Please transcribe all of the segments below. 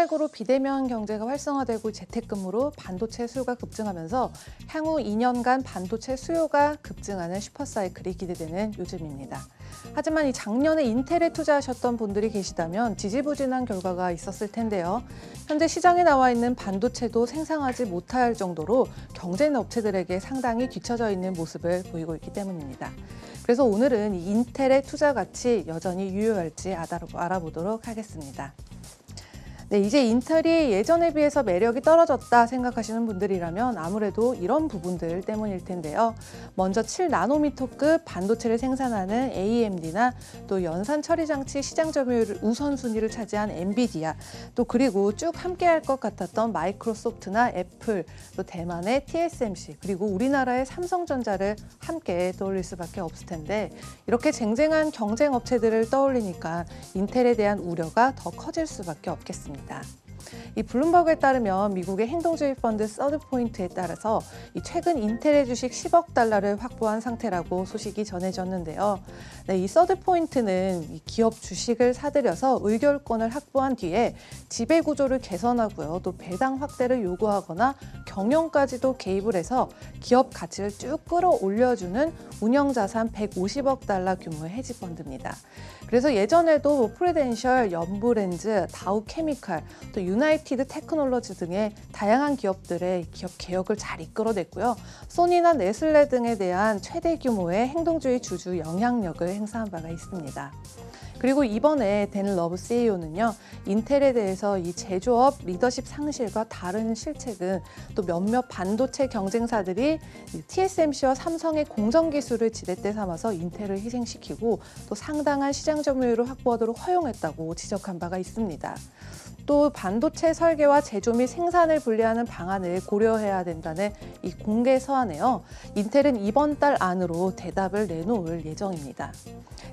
코로나19로 비대면 경제가 활성화되고 재택근무로 반도체 수요가 급증하면서 향후 2년간 반도체 수요가 급증하는 슈퍼사이클이 기대되는 요즘입니다. 하지만 이 작년에 인텔에 투자하셨던 분들이 계시다면 지지부진한 결과가 있었을 텐데요. 현재 시장에 나와 있는 반도체도 생산하지 못할 정도로 경쟁 업체들에게 상당히 뒤처져 있는 모습을 보이고 있기 때문입니다. 그래서 오늘은 이 인텔의 투자 가치 여전히 유효할지 알아보도록 하겠습니다. 네, 이제 인텔이 예전에 비해서 매력이 떨어졌다 생각하시는 분들이라면 아무래도 이런 부분들 때문일 텐데요. 먼저 7나노미터급 반도체를 생산하는 AMD나 또 연산 처리 장치 시장 점유율 우선순위를 차지한 엔비디아, 또 그리고 쭉 함께할 것 같았던 마이크로소프트나 애플, 또 대만의 TSMC, 그리고 우리나라의 삼성전자를 함께 떠올릴 수밖에 없을 텐데 이렇게 쟁쟁한 경쟁 업체들을 떠올리니까 인텔에 대한 우려가 더 커질 수밖에 없겠습니다. 이 블룸버그에 따르면 미국의 행동주의 펀드 서드포인트에 따라서 최근 인텔의 주식 10억 달러를 확보한 상태라고 소식이 전해졌는데요. 네, 이 서드포인트는 이 기업 주식을 사들여서 의결권을 확보한 뒤에 지배구조를 개선하고요. 또 배당 확대를 요구하거나 경영까지도 개입을 해서 기업 가치를 쭉 끌어올려주는 운영자산 150억 달러 규모의 헤지펀드입니다. 그래서 예전에도 프루덴셜, 연브랜즈, 다우케미칼, 또 유나이티드 테크놀로지 등의 다양한 기업들의 기업 개혁을 잘 이끌어냈고요. 소니나 네슬레 등에 대한 최대 규모의 행동주의 주주 영향력을 행사한 바가 있습니다. 그리고 이번에 댄 러브 CEO는요, 인텔에 대해서 이 제조업 리더십 상실과 다른 실책은 또 몇몇 반도체 경쟁사들이 TSMC와 삼성의 공정 기술을 지렛대 삼아서 인텔을 희생시키고 또 상당한 시장 점유율을 확보하도록 허용했다고 지적한 바가 있습니다. 또 반도체 설계와 제조 및 생산을 분리하는 방안을 고려해야 된다는 이 공개 서한에요. 인텔은 이번 달 안으로 대답을 내놓을 예정입니다.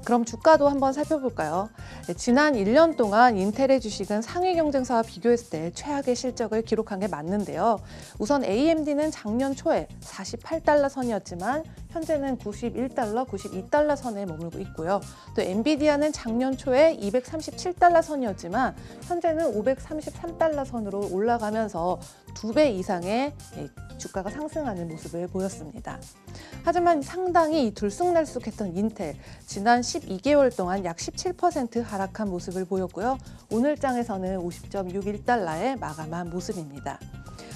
그럼 주가도 한번 살펴볼까요? 지난 1년 동안 인텔의 주식은 상위 경쟁사와 비교했을 때 최악의 실적을 기록한 게 맞는데요. 우선 AMD는 작년 초에 48달러 선이었지만 현재는 91달러, 92달러 선에 머물고 있고요. 또 엔비디아는 작년 초에 237달러 선이었지만 현재는 533달러 선으로 올라가면서 2배 이상의 주가가 상승하는 모습을 보였습니다. 하지만 상당히 들쑥날쑥했던 인텔, 지난 12개월 동안 약 17% 하락한 모습을 보였고요. 오늘장에서는 50.61달러에 마감한 모습입니다.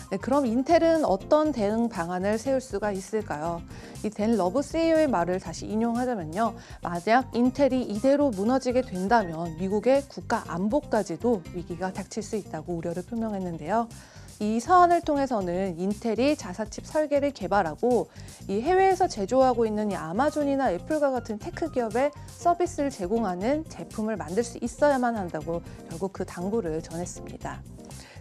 네, 그럼 인텔은 어떤 대응 방안을 세울 수가 있을까요? 이 댄 러브 CEO의 말을 다시 인용하자면요. 만약 인텔이 이대로 무너지게 된다면 미국의 국가 안보까지도 위기가 닥칠 수 있다고 우려를 표명했는데요. 이 서한을 통해서는 인텔이 자사칩 설계를 개발하고 이 해외에서 제조하고 있는 이 아마존이나 애플과 같은 테크 기업에 서비스를 제공하는 제품을 만들 수 있어야만 한다고 결국 그 당부를 전했습니다.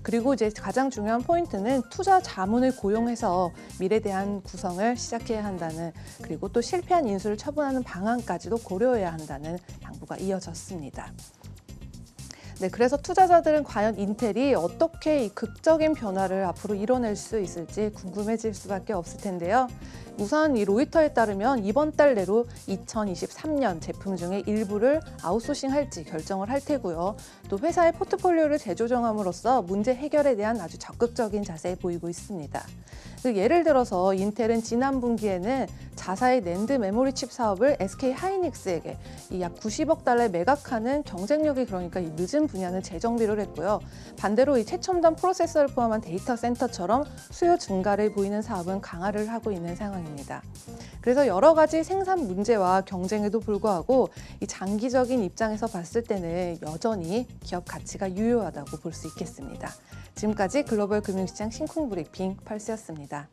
그리고 이제 가장 중요한 포인트는 투자 자문을 고용해서 미래에 대한 구성을 시작해야 한다는, 그리고 또 실패한 인수를 처분하는 방안까지도 고려해야 한다는 당부가 이어졌습니다. 네, 그래서 투자자들은 과연 인텔이 어떻게 이 극적인 변화를 앞으로 이뤄낼 수 있을지 궁금해질 수밖에 없을 텐데요. 우선 이 로이터에 따르면 이번 달 내로 2023년 제품 중에 일부를 아웃소싱할지 결정을 할 테고요. 또 회사의 포트폴리오를 재조정함으로써 문제 해결에 대한 아주 적극적인 자세를 보이고 있습니다. 예를 들어서 인텔은 지난 분기에는 자사의 낸드 메모리 칩 사업을 SK 하이닉스에게 약 90억 달러에 매각하는 경쟁력이, 그러니까 이 늦은 분야는 재정비를 했고요. 반대로 이 최첨단 프로세서를 포함한 데이터 센터처럼 수요 증가를 보이는 사업은 강화를 하고 있는 상황입니다. 그래서 여러 가지 생산 문제와 경쟁에도 불구하고 이 장기적인 입장에서 봤을 때는 여전히 기업 가치가 유효하다고 볼 수 있겠습니다. 지금까지 글로벌 금융시장 신쿵 브리핑 펄스였습니다.